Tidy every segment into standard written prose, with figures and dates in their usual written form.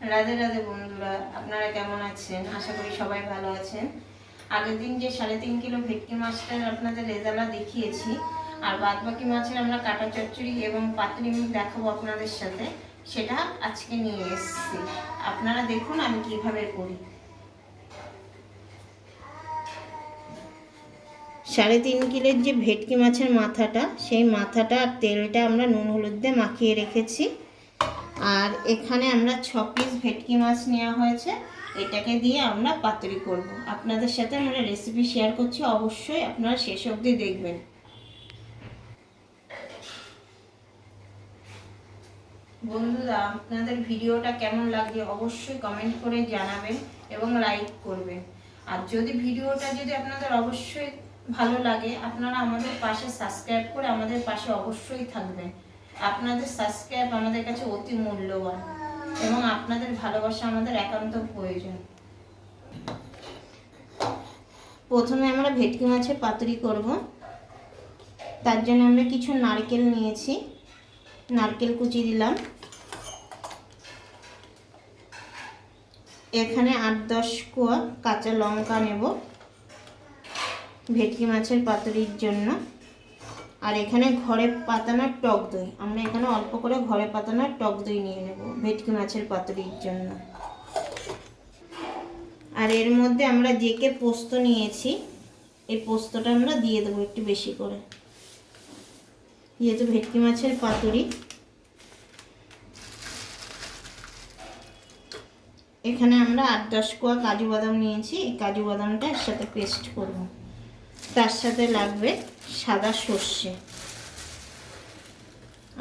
রাধে রাধে বন্ধুরা, আপনারা কেমন আছেন? আশা করি সবাই ভালো আছেন। আগের দিন যে 3.5 কিলো ভেটকি মাছটার আপনাদের রেজালা দেখিয়েছি, আর বাদ বাকি মাছের আমরা কাটা চচ্চড়ি এবং পাতুরি দেখাবো আপনাদের সাথে, সেটা আজকে নিয়ে এসেছি। আপনারা দেখুন আমি কিভাবে করি। 3.5 কিলোর যে ভেটকি মাছের মাথাটা, সেই মাথাটা আর তেলটা আমরা নুন হলুদ দিয়ে মাখিয়ে রেখেছি। আর এখানে আমরা 6 পিস ভেটকি মাছ নেওয়া হয়েছে, এটাকে দিয়ে আমরা পাতুরি করব। আপনাদের সাথে আমরা রেসিপি শেয়ার করছি, অবশ্যই আপনারা শেষ অবধি দেখবেন। বন্ধুরা, আপনাদের ভিডিওটা কেমন লাগছে অবশ্যই কমেন্ট করে জানাবেন এবং লাইক করবেন। আর ভিডিওটা যদি আপনাদের অবশ্যই ভালো লাগে, আপনারা আমাদের পাশে সাবস্ক্রাইব করে আমাদের পাশে অবশ্যই থাকবেন। আপনাদের সাবস্ক্রাইব আমাদের কাছে অতি মূল্যবান এবং আপনাদের ভালোবাসা আমাদের একান্ত প্রয়োজন। প্রথমে আমরা ভেটকি মাছের পাতুরি করব। তার জন্য আমরা কিছু নারকেল নিয়েছি, নারকেল কুচি দিলাম। এখানে 8-10 কোয়া কাঁচা লঙ্কা নেব ভেটকি মাছের পাতুরির জন্য। আর এখানে ঘরে পাতানোর টক দই, আমরা এখানে অল্প করে ঘরে পাতানোর টক দই নিয়ে নেব ভেটকি মাছের পাতুরির জন্য। আর এর মধ্যে আমরা যে পোস্ত নিয়েছি, এই পোস্তটা আমরা দিয়ে দেবো একটু বেশি করে, যেহেতু ভেটকি মাছের পাতুরি। এখানে আমরা 8-10 কোয়া কাজু বাদাম নিয়েছি, এই কাজু বাদামটা এর সাথে পেস্ট করব। তার সাথে লাগবে সাদা সর্ষে,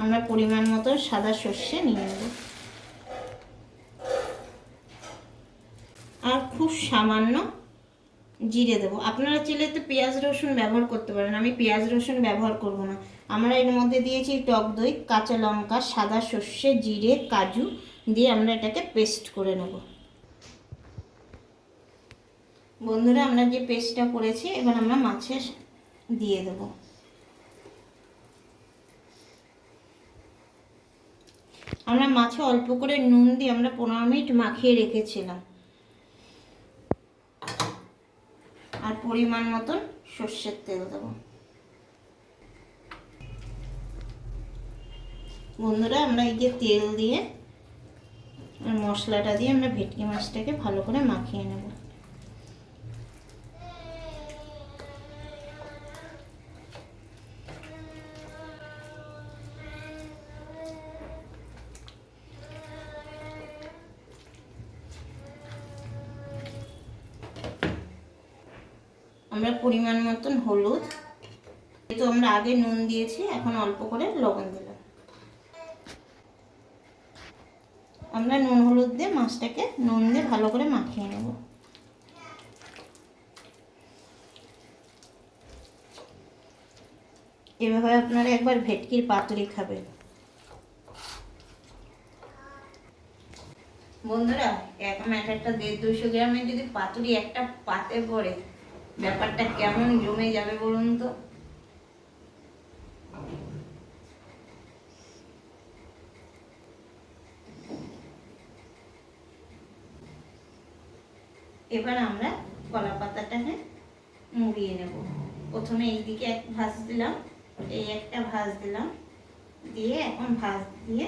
আমরা পরিমাণ মতো সাদা সর্ষে নিয়ে নেব। আর খুব সামান্য জিরে দেবো। আপনারা চাইলে তো পেঁয়াজ রসুন ব্যবহার করতে পারেন, আমি পেঁয়াজ রসুন ব্যবহার করব না। আমরা এর মধ্যে দিয়েছি টক দই, কাঁচা লঙ্কা, সাদা সর্ষে, জিরে, কাজু দিয়ে আমরা এটাকে পেস্ট করে নেব। বন্ধুরা, আমরা যে পেস্টটা করেছি এবার আমরা মাছে দিয়ে দেব। আমরা মাছে অল্প করে নুন দিয়ে আমরা 15 মিনিট মাখিয়ে রেখেছিলাম। আর পরিমাণ মতন সর্ষের তেল দেব। বন্ধুরা, আমরা এই যে তেল দিয়ে আর মশলাটা দিয়ে আমরা ভেটকি মাছটাকে ভালো করে মাখিয়ে নেব। আমরা পরিমাণ মতন হলুদ, যেহেতু আমরা আগে নুন দিয়েছি, এখন অল্প করে লবণ দিলাম। আমরা নুন হলুদ দিয়ে মাছটাকে নুন দিয়ে ভালো করে মাখিয়ে নেব। এভাবে আপনারা একবার ভেটকির পাতুরি খাবেন। বন্ধুরা, এখন একটা 150-200 গ্রামের যদি পাতুরি একটা পাতে পড়ে, ব্যাপারটা কেমন জমে যাবে বলুন তো। এবার আমরা কলা পাতাটাকে মুড়িয়ে নেব। প্রথমে এইদিকে এক ভাঁজ দিলাম, এই একটা ভাঁজ দিলাম, দিয়ে এখন ভাঁজ দিয়ে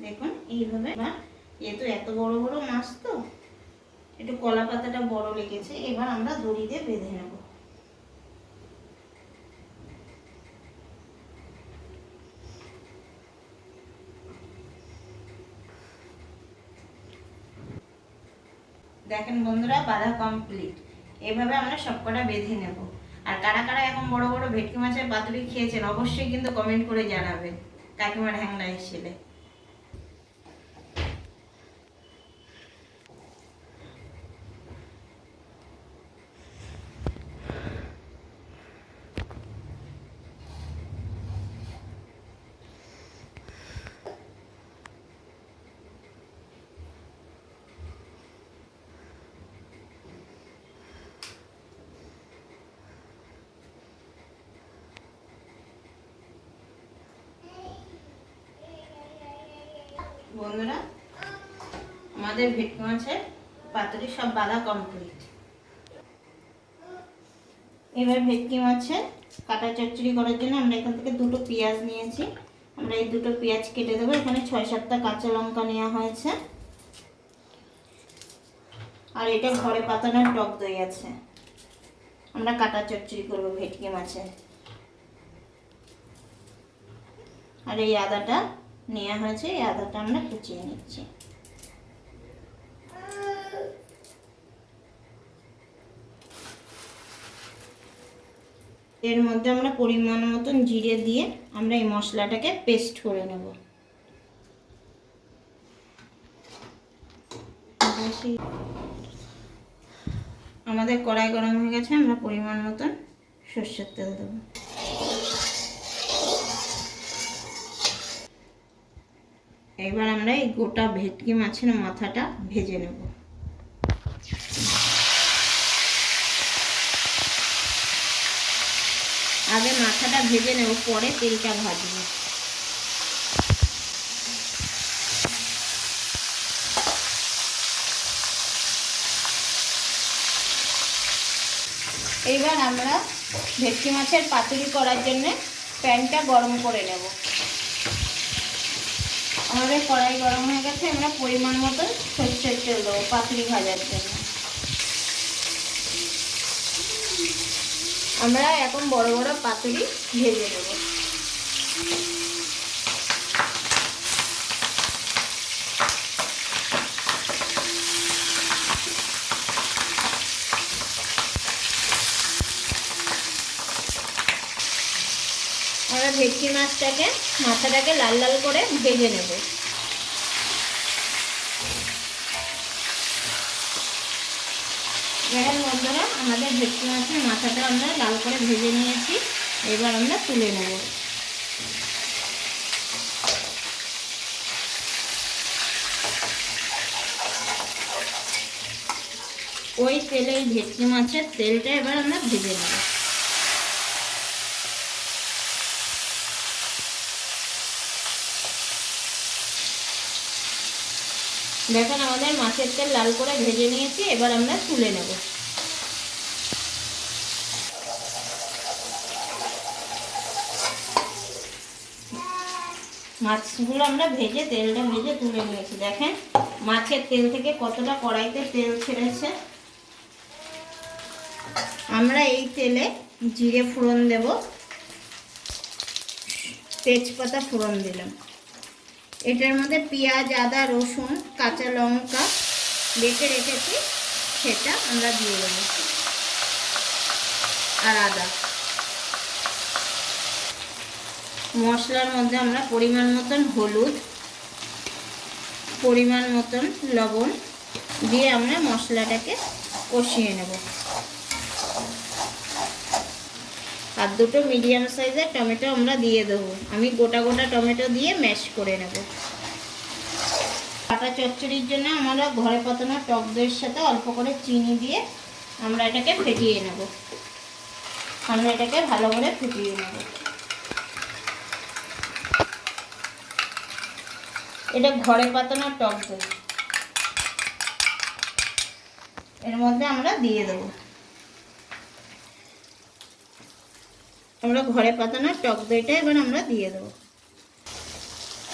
দেখুন এইভাবে। যেহেতু এত বড় বড় মাছ তো একটু কলা পাতাটা বড় লেগেছে, এবার আমরা দড়ি দিয়ে বেঁধে নেব। দেখেন বন্ধুরা, বাঁধা কমপ্লিট। এইভাবে আমরা সবকটা বেঁধে নেব। আর কারা কারা এখন বড় বড় ভেটকি মাছের পাতুরি খেয়েছেন অবশ্যই কিন্তু কমেন্ট করে জানাবেন কাকিমার হ্যাংলা হিসেবে। বন্ধুরা, আমাদের ভেটকি মাছের পাতুরি সব বাঁধা কমপ্লিট। এবার ভেটকি মাছের কাটা চচ্চড়ি করার জন্য আমরা এখান থেকে দুটো পেঁয়াজ নিয়েছি। আমরা এই দুটো পেঁয়াজ কেটে দেবো। এখানে 6-7টা কাঁচা লঙ্কা নেওয়া হয়েছে, আর এটা ঘরে পাতানোর টক দই আছে। আমরা কাটা চচ্চড়ি করবো ভেটকি মাছের। আর এই আদাটা নেওয়া হয়েছে, এই আদাটা আমরা কুচিয়ে নিচ্ছি। এর মধ্যে আমরা পরিমাণ মতন জিরে দিয়ে আমরা এই মশলাটাকে পেস্ট করে নেব। আমাদের কড়াই গরম হয়ে গেছে, আমরা পরিমাণ মতন সরষের তেল দেব। এবার আমরা এই গোটা ভেটকি মাছের মাথাটা ভেজে নেব। আগে মাথাটা ভেজে নেব, পরে তেলটা ভাজবো। এইবার আমরা ভেটকি মাছের পাতুরি করার জন্য প্যানটা গরম করে নেব। আমাদের কড়াই গরম হয়ে গেছে, আমরা পরিমাণ মতো সরষের তেল দেবো পাতুরি ভাজার জন্য। আমরা এখন বড় বড় পাতুরি ভেজে নেব। আমরা ভেটকি মাছটাকে মাথাটাকে লাল লাল করে ভেজে নেব। দেখেন বন্ধুরা, আমাদের ভেটকি মাছের মাথাটা আমরা লাল করে ভেজে নিয়েছি। এবার আমরা তুলে নেব। ওই তেলে ভেটকি মাছের তেলটা এবার আমরা ভেজে নেব। দেখেন আমাদের মাছের তেল লাল করে ভেজে নিয়েছি, এবার আমরা তুলে নেব। মাছগুলো আমরা ভেজে তেলটা ভেজে তুলে নিয়েছি। দেখেন মাছের তেল থেকে কতটা কড়াইতে তেল ছেড়েছে। আমরা এই তেলে জিরে ফোড়ন দেব, তেজপাতা ফোড়ন দিলাম। এটার মধ্যে পেঁয়াজ, আদা, রসুন, কাঁচা লঙ্কা বেটে রেখেছি, সেটা আমরা দিয়ে দেবো, আর আদা। মশলার মধ্যে আমরা পরিমাণ মতন হলুদ, পরিমাণ মতন লবণ দিয়ে আমরা মশলাটাকে কষিয়ে নেব। আর দুটো মিডিয়াম সাইজের টমেটো আমরা দিয়ে দেবো। আমি গোটা গোটা টমেটো দিয়ে ম্যাশ করে নেব। কাটা চচ্চড়ির জন্য আমরা ঘরে পাতানো টক দইয়ের সাথে অল্প করে চিনি দিয়ে আমরা এটাকে ফেটিয়ে নেব। আমরা এটাকে ভালো করে ফুটিয়ে নেব। এটা ঘরে পাতানো টক দই, এর মধ্যে আমরা দিয়ে দেবো। আমরা ঘরে পাতানো টক দইটা এবার আমরা দিয়ে দেবো।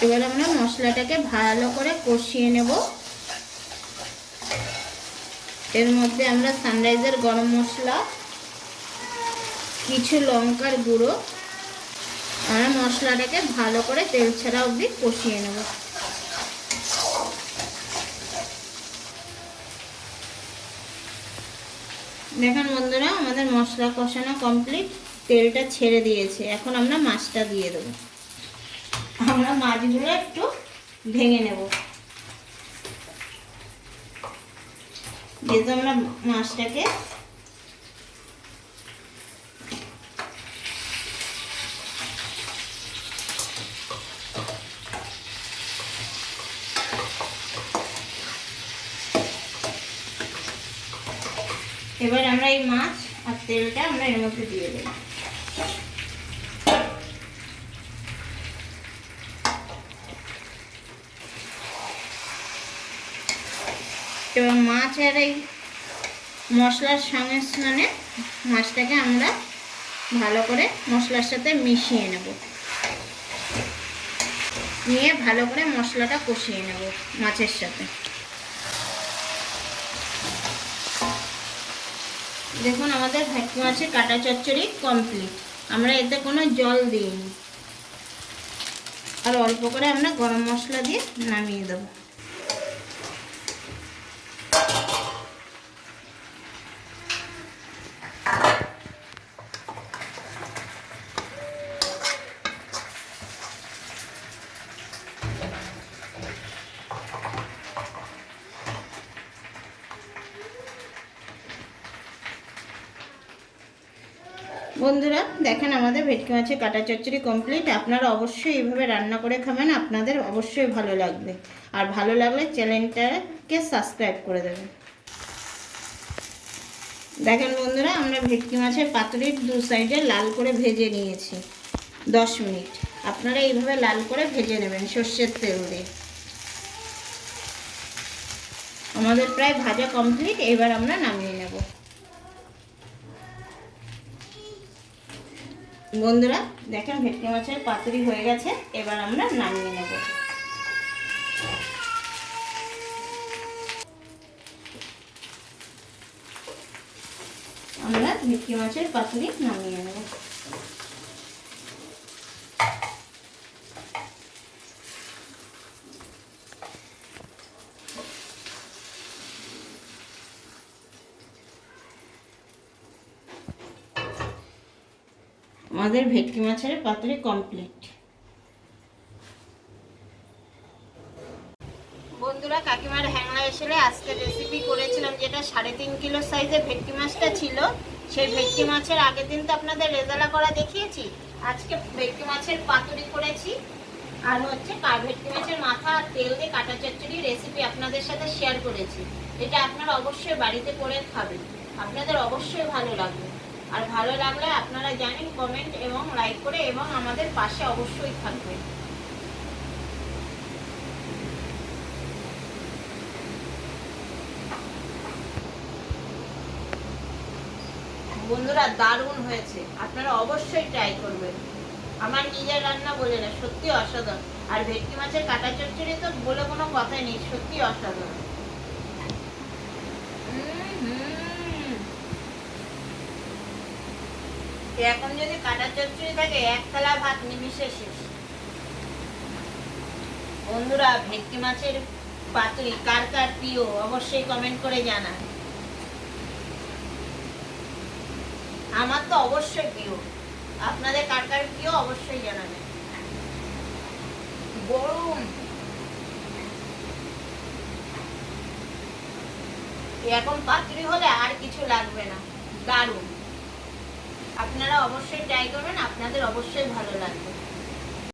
এবার আমরা মশলাটাকে ভালো করে কষিয়ে নেব। এর মধ্যে আমরা সানরাইজের গরম মশলা, কিছু লঙ্কার গুঁড়ো, আমরা মশলাটাকে ভালো করে তেল ছাড়া অবধি কষিয়ে নেব। দেখেন বন্ধুরা, আমাদের মশলা কষানো কমপ্লিট, তেলটা ছেড়ে দিয়েছে। এখন আমরা মাছটা দিয়ে দেবো। আমরা মাছগুলো একটু ভেঙে নেব। যেহেতু আমরা মাছটাকে এবার আমরা এই মাছ আর তেলটা আমরা এর মধ্যে দিয়ে দেব। এবার মাছ আর এই মশলার সংমিশ্রণে মাছটাকে আমরা ভালো করে মশলার সাথে মিশিয়ে নেব, নিয়ে ভালো করে মশলাটা কষিয়ে নেব মাছের সাথে। দেখুন আমাদের ভেটকি মাছের কাটা চচ্চড়ি কমপ্লিট। আমরা এতে কোনো জল দিইনি, আর অল্প করে আমরা গরম মশলা দিয়ে নামিয়ে দেবো। বন্ধুরা দেখেন আমাদের ভেটকি মাছের কাটা চচ্চড়ি কমপ্লিট। আপনারা অবশ্যই এইভাবে রান্না করে খাবেন, আপনাদের অবশ্যই ভালো লাগবে। আর ভালো লাগলে চ্যানেলটাকে সাবস্ক্রাইব করে দেবেন। দেখেন বন্ধুরা আমরা ভেটকি মাছের পাতুরির দু সাইডে লাল করে ভেজে নিয়েছি 10 মিনিট। আপনারা এইভাবে লাল করে ভেজে নেবেন সর্ষের তেল দিয়ে। আমাদের প্রায় ভাজা কমপ্লিট, এবার আমরা নামিয়ে নেব। বন্ধুরা দেখেন ভেটকি মাছের পাতুরি হয়ে গেছে, এবার আমরা নামিয়ে নেব। আমরা ভেটকি মাছের পাতুরি নামিয়ে নেব। আমাদের ভেটকি মাছের পাতুরি কমপ্লিট। বন্ধুরা কাকিমার হ্যাংলা এসে আজকে রেসিপি করেছিলাম, যেটা 3.5 কিলো সাইজের ভেটকি মাছটা ছিল। সেই ভেটকি মাছের আগের দিন তো আপনাদের রেজালা করা দেখিয়েছি, আজকে ভেটকি মাছের পাতুরি করেছি। আর হচ্ছে ভেটকি মাছের মাথা আর তেল দিয়ে কাটা চচ্চড়ি রেসিপি আপনাদের সাথে শেয়ার করেছি। এটা আপনারা অবশ্যই বাড়িতে করে খাবেন, আপনাদের অবশ্যই ভালো লাগবে। আর ভালো লাগলে আপনারা জানেন কমেন্ট এবং লাইক করে এবং আমাদের পাশে অবশ্যই থাকবেন। বন্ধুরা দারুণ হয়েছে, আপনারা অবশ্যই ট্রাই করবেন। আমার নিজের রান্না বলে না, সত্যি অসাধারণ। আর ভেটকি মাছের কাটা চচ্চড়ি তো বলে কোনো কথাই নেই, সত্যি অসাধারণ। এখন যদি কাটা চচ্চড়ি থাকে 1 থালা ভাত নিমিশে শেষ। বন্ধুরা ভেটকি মাছের পাতুরি কার কার প্রিয় অবশ্যই কমেন্ট করে জানান। আমার তো অবশ্যই প্রিয়, আপনাদের কার কার প্রিয় অবশ্যই জানাবেন। গরম এখন পাতুরি হলে আর কিছু লাগবে না, দারুণ। আপনারা অবশ্যই ট্রাই করবেন, আপনাদের অবশ্যই ভালো লাগবে।